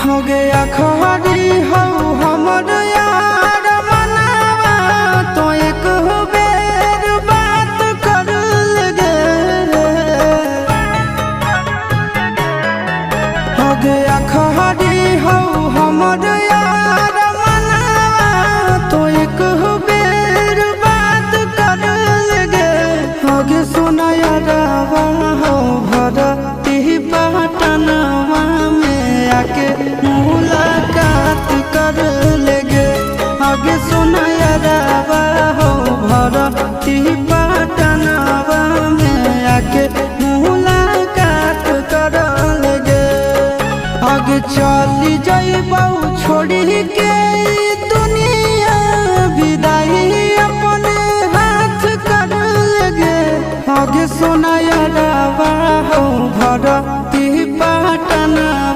हो गया खरी हो हमर यार मनावा तो एक बेर बात कर लगे। हो गया खरी हो हमर यार मनावा तो एक बेर बात कर लगे। हो गे सोना यारवा हो भरती पटनवा में आके मुलाकात कर लेगे। आगे सोना यारवा हो भरती पटनवा में आके मुलाकात कर लेगे। आगे चली जाइबौ छोड़ी के दुनिया विदाई अपने हाथ कर लेगे। आगे सोना यारवा हो भरती पटनवा